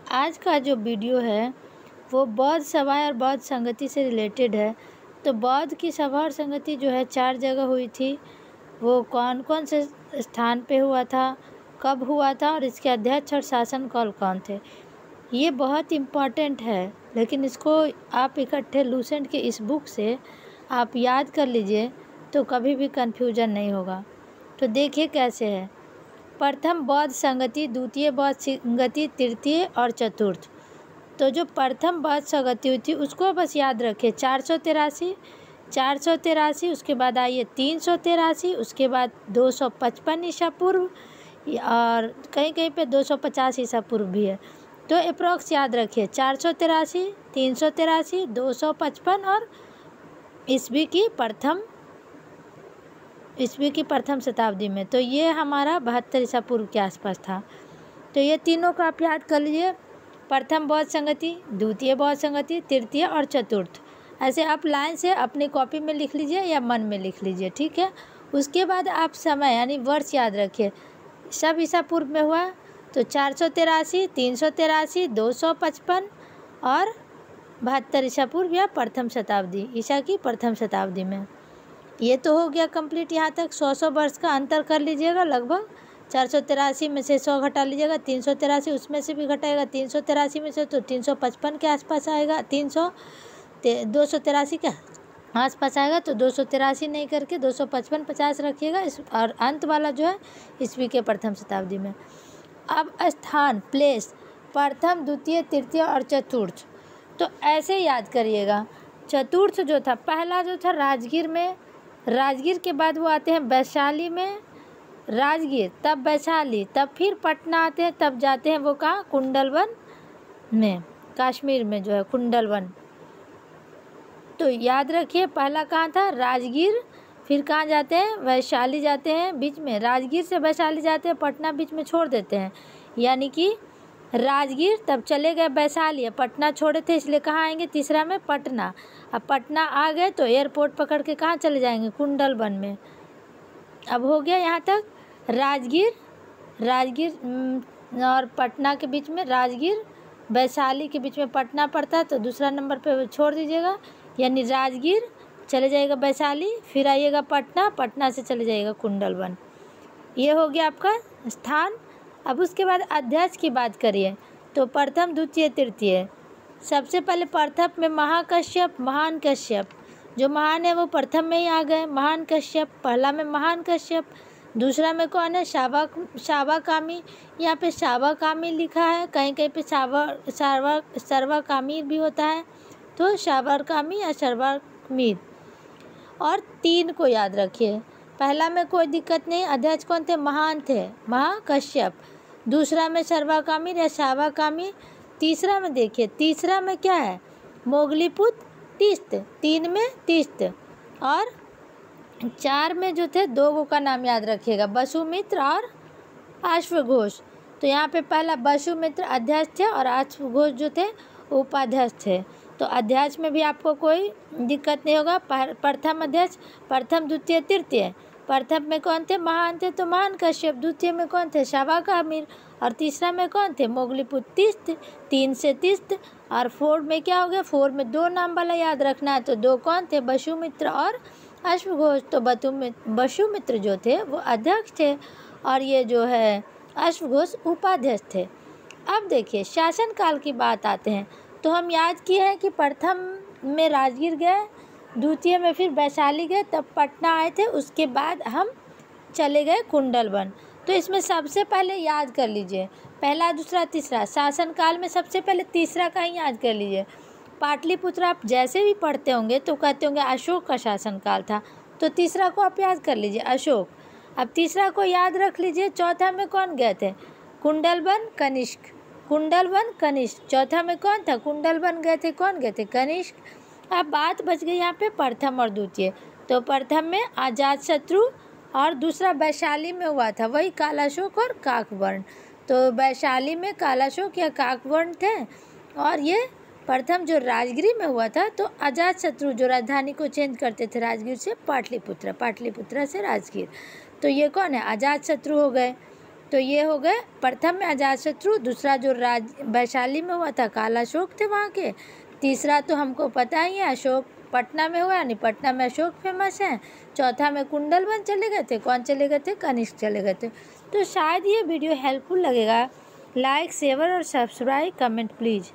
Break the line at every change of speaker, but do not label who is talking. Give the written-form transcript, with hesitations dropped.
आज का जो वीडियो है वो बौद्ध सभा और बौद्ध संगति से रिलेटेड है। तो बौद्ध की सभा और संगति जो है 4 जगह हुई थी। वो कौन कौन से स्थान पे हुआ था, कब हुआ था और इसके अध्यक्ष और शासन कौन थे, ये बहुत इम्पॉर्टेंट है। लेकिन इसको आप इकट्ठे लूसेंट के इस बुक से आप याद कर लीजिए तो कभी भी कन्फ्यूजन नहीं होगा। तो देखिए कैसे है। प्रथम बौद्ध संगति, द्वितीय बौद्ध संगति, तृतीय और चतुर्थ। तो जो प्रथम बौद्ध संगति हुई थी उसको बस याद रखें 483, उसके बाद आइए 383, उसके बाद 255 ईसा पूर्व और कहीं कहीं पे 250 ईसा पूर्व भी है। तो अप्रॉक्स याद रखिए 483, 383, 255 और ईस्वी की प्रथम शताब्दी में। तो ये हमारा 72 ईसा पूर्व के आसपास था। तो ये तीनों को आप याद कर लीजिए, प्रथम बौद्ध संगति, द्वितीय बौद्ध संगति, तृतीय और चतुर्थ। ऐसे आप लाइन से अपनी कॉपी में लिख लीजिए या मन में लिख लीजिए, ठीक है। उसके बाद आप समय यानी वर्ष याद रखिए। सब ईसा पूर्व में हुआ तो 483, 383, 255 और 72 ईसा पूर्व या प्रथम शताब्दी, ईसा की प्रथम शताब्दी में। ये तो हो गया कंप्लीट। यहाँ तक 100 वर्ष का अंतर कर लीजिएगा लगभग। 483 में से 100 घटा लीजिएगा, 383 उसमें से भी घटाएगा, 383 में से तो 355 के आसपास आएगा, 283 के आसपास आएगा। तो 283 नहीं करके 255 50 रखिएगा और अंत वाला जो है ईस्वी के प्रथम शताब्दी में। अब स्थान, प्लेस, प्रथम, द्वितीय, तृतीय और चतुर्थ। तो ऐसे याद करिएगा। चतुर्थ जो था, पहला जो था राजगीर में, राजगीर के बाद वो आते हैं वैशाली में, राजगीर तब वैशाली, तब फिर पटना आते हैं, तब जाते हैं वो कहाँ, कुंडलवन में, कश्मीर में जो है कुंडलवन। तो याद रखिए पहला कहाँ था, राजगीर, फिर कहाँ जाते हैं, वैशाली जाते हैं बीच में, राजगीर से वैशाली जाते हैं, पटना बीच में छोड़ देते हैं। यानी कि राजगीर तब चले गए वैशाली, पटना छोड़े थे इसलिए कहाँ आएंगे, तीसरा में पटना। अब पटना आ गए तो एयरपोर्ट पकड़ के कहाँ चले जाएंगे, कुंडलवन में। अब हो गया यहाँ तक राजगीर और पटना के बीच में, राजगीर वैशाली के बीच में पटना पड़ता है तो दूसरा नंबर पे छोड़ दीजिएगा। यानी राजगीर चले जाएगा वैशाली, फिर आइएगा पटना, पटना से चले जाएगा कुंडलवन। ये हो गया आपका स्थान। अब उसके बाद अध्यक्ष की बात करिए तो प्रथम, द्वितीय, तृतीय। सबसे पहले प्रथम में महाकश्यप, महान कश्यप। जो महान है वो प्रथम में ही आ गए, महान कश्यप। पहला में महान कश्यप, दूसरा में कौन है, शावाकामी। यहाँ पे शावाकामी लिखा है, कहीं कहीं पे सर्वाकामी भी होता है, तो शावाकामी या सर्वाकामी। और 3 को याद रखिए। पहला में कोई दिक्कत नहीं, अध्यक्ष कौन थे, महान थे, महाकश्यप। दूसरा में सर्वाकामी या शावाकामी। तीसरा में देखिए, तीसरा में क्या है, मोगलीपुत्र तीस्त, 3 में तीस्त। और 4 में जो थे 2 का नाम याद रखिएगा, वसुमित्र और अश्वघोष। तो यहाँ पे पहला वसुमित्र अध्यक्ष थे और अश्वघोष जो थे उपाध्यक्ष थे। तो अध्यक्ष में भी आपको कोई दिक्कत नहीं होगा। प्रथम अध्यक्ष, प्रथम, द्वितीय, तृतीय। प्रथम में कौन थे, महान थे तो महान कश्यप। द्वितीय में कौन थे, शावाकामीर। और तीसरा में कौन थे, मोगलीपुत्र तीस्त, 3 से तीस्त। और 4 में क्या हो गया, 4 में 2 नाम वाला याद रखना है। तो 2 कौन थे, वसुमित्र और अश्वघोष। तो वसुमित्र जो थे वो अध्यक्ष थे और ये जो है अश्वघोष उपाध्यक्ष थे। अब देखिए शासनकाल की बात आते हैं। तो हम याद किए हैं कि प्रथम में राजगीर गए, द्वितीय में फिर वैशाली गए, तब पटना आए थे, उसके बाद हम चले गए कुंडलवन। तो इसमें सबसे पहले याद कर लीजिए पहला, दूसरा, तीसरा। शासनकाल में सबसे पहले तीसरा का ही याद कर लीजिए। पाटलिपुत्र आप जैसे भी पढ़ते होंगे तो कहते होंगे अशोक का शासनकाल था, तो तीसरा को आप याद कर लीजिए, अशोक। अब तीसरा को याद रख लीजिए। चौथा में कौन गए थे, कुंडलवन कनिष्क, कुंडलवन कनिष्क। चौथा में कौन था, कुंडलवन गए थे, कौन गए थे, कनिष्क। अब बात बच गई यहाँ पे प्रथम और द्वितीय। तो प्रथम में अजातशत्रु और दूसरा वैशाली में हुआ था, वही कालाशोक और काकवर्ण। तो वैशाली में कालाशोक या काकवर्ण थे। और ये प्रथम जो राजगिरी में हुआ था तो अजातशत्रु जो राजधानी को चेंज करते थे राजगीर से पाटलिपुत्र, पाटलिपुत्र से राजगीर। तो ये कौन है, अजातशत्रु हो गए। तो ये हो गए प्रथम में अजातशत्रु, दूसरा जो वैशाली में हुआ था काला अशोक थे वहाँ के, तीसरा तो हमको पता ही है अशोक पटना में हुआ, यानी पटना में अशोक फेमस है। चौथा में कुंडलवन चले गए थे, कौन चले गए थे? कनिष्क चले गए थे। तो शायद ये वीडियो हेल्पफुल लगेगा। लाइक शेयर और सब्सक्राइब कमेंट प्लीज़।